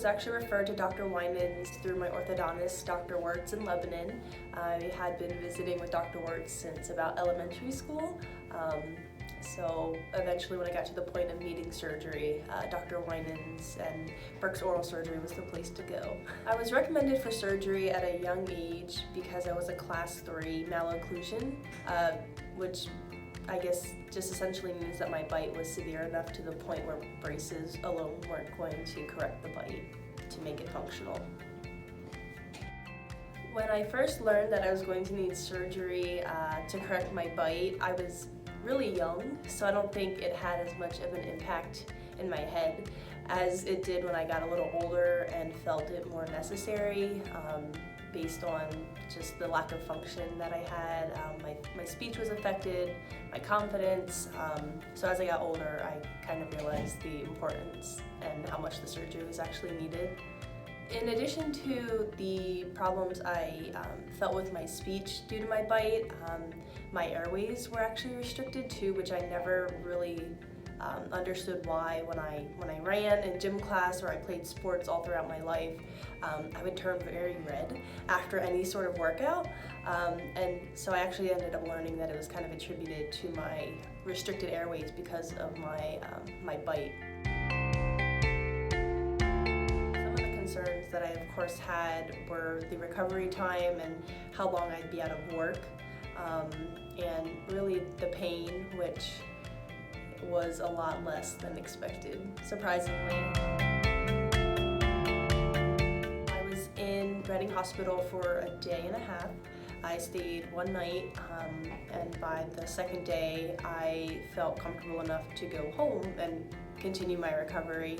was actually referred to Dr. Winans through my orthodontist, Dr. Wertz in Lebanon. I had been visiting with Dr. Wertz since about elementary school. So eventually when I got to the point of needing surgery, Dr. Winans and Burke's Oral Surgery was the place to go. I was recommended for surgery at a young age because I was a class 3 malocclusion, which I guess just essentially means that my bite was severe enough to the point where braces alone weren't going to correct the bite to make it functional. When I first learned that I was going to need surgery to correct my bite, I was really young, so I don't think it had as much of an impact in my head as it did when I got a little older and felt it more necessary based on just the lack of function that I had. My speech was affected, my confidence, so as I got older I kind of realized the importance and how much the surgery was actually needed. In addition to the problems I felt with my speech due to my bite, my airways were actually restricted too, which I never really understood why. When I ran in gym class or I played sports all throughout my life, I would turn very red after any sort of workout, and so I actually ended up learning that it was kind of attributed to my restricted airways because of my bite. Concerns that I of course had were the recovery time and how long I'd be out of work, and really the pain, which was a lot less than expected, surprisingly. I was in Reading Hospital for a day and a half. I stayed one night, and by the second day I felt comfortable enough to go home and continue my recovery.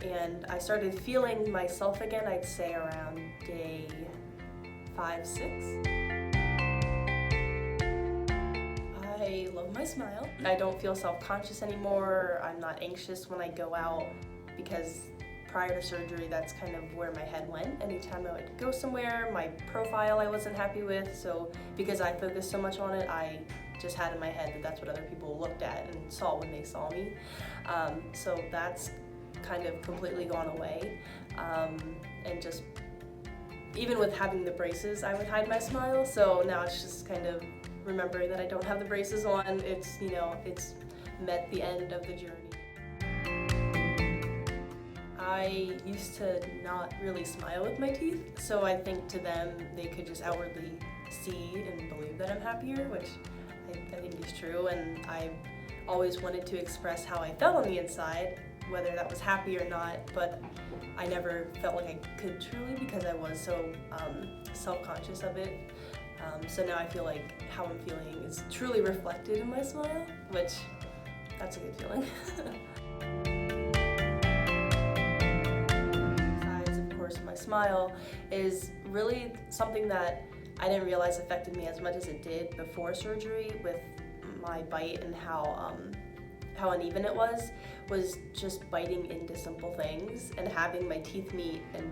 And I started feeling myself again, I'd say around day 5, 6. I love my smile. I don't feel self-conscious anymore. I'm not anxious when I go out because prior to surgery, that's kind of where my head went. Anytime I would go somewhere, my profile I wasn't happy with, so because I focused so much on it, I just had in my head that that's what other people looked at and saw when they saw me. So that's kind of completely gone away, and just even with having the braces I would hide my smile, so now it's just kind of remembering that I don't have the braces on. It's, you know, it's met the end of the journey. I used to not really smile with my teeth, so I think to them they could just outwardly see and believe that I'm happier, which I think is true, and I always wanted to express how I felt on the inside, whether that was happy or not, but I never felt like I could truly because I was so self-conscious of it. So now I feel like how I'm feeling is truly reflected in my smile, which that's a good feeling. Besides, of course, my smile is really something that I didn't realize affected me as much as it did before surgery with my bite and how uneven it was just biting into simple things and having my teeth meet and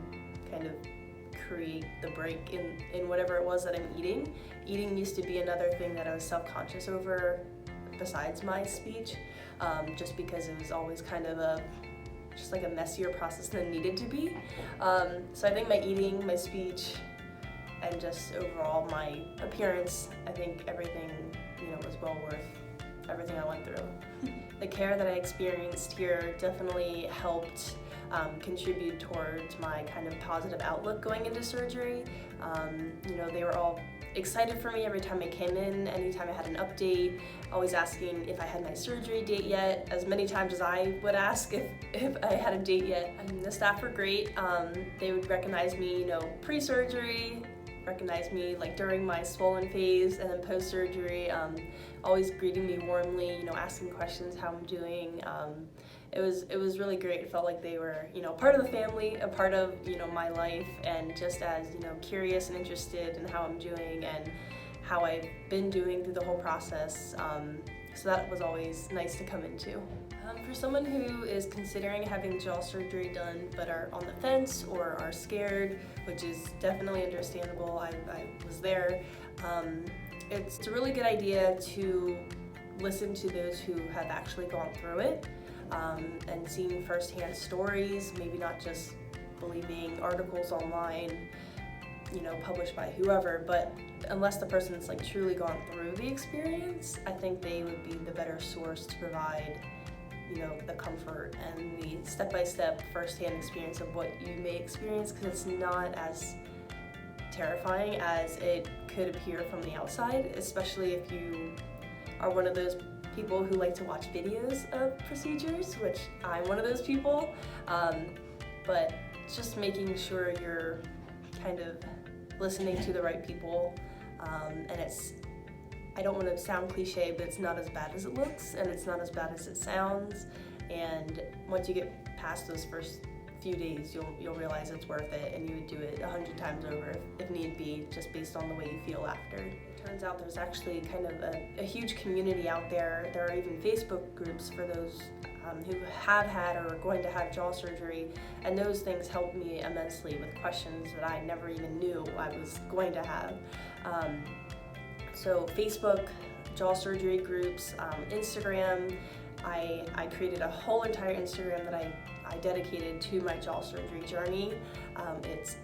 kind of create the break in whatever it was that I'm eating. Eating used to be another thing that I was self-conscious over besides my speech, just because it was always kind of just like a messier process than it needed to be. So I think my eating, my speech, and just overall my appearance, I think everything, you know, was well worth everything I went through. The care that I experienced here definitely helped contribute towards my kind of positive outlook going into surgery. You know, they were all excited for me every time I came in, anytime I had an update, always asking if I had my surgery date yet, as many times as I would ask if I had a date yet. I mean, the staff were great. They would recognize me, you know, pre-surgery, recognize me like during my swollen phase, and then post-surgery, always greeting me warmly, you know, asking questions how I'm doing. It was really great. It felt like they were, you know, part of the family, a part of, you know, my life, and just as, you know, curious and interested in how I'm doing and how I've been doing through the whole process. So that was always nice to come into. For someone who is considering having jaw surgery done but are on the fence or are scared, which is definitely understandable, I was there, it's a really good idea to listen to those who have actually gone through it. and seeing firsthand stories, maybe not just believing articles online, published by whoever, but unless the person's like truly gone through the experience, I think they would be the better source to provide the comfort and the step-by-step first-hand experience of what you may experience, because it's not as terrifying as it could appear from the outside, especially if you are one of those people who like to watch videos of procedures, which I'm one of those people, but just making sure you're kind of listening to the right people, and I don't want to sound cliche, but it's not as bad as it looks, and it's not as bad as it sounds, and once you get past those first few days, you'll realize it's worth it, and you would do it 100 times over if need be, just based on the way you feel after. It turns out there's actually kind of a huge community out there. There are even Facebook groups for those who have had or are going to have jaw surgery, and those things helped me immensely with questions that I never even knew I was going to have. So Facebook, jaw surgery groups, Instagram, I created a whole entire Instagram that I dedicated to my jaw surgery journey. It's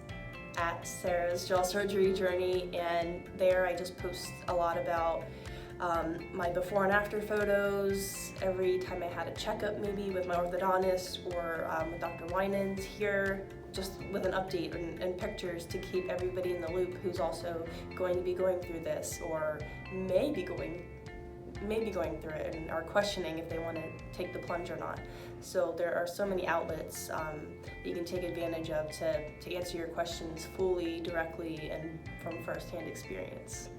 at Sara's Jaw Surgery Journey, and there I just post a lot about my before and after photos, every time I had a checkup maybe with my orthodontist or with Dr. Winans here, just with an update and pictures to keep everybody in the loop who's also going to be going through this or maybe going through it and are questioning if they want to take the plunge or not. So there are so many outlets that you can take advantage of to answer your questions fully, directly, and from firsthand experience.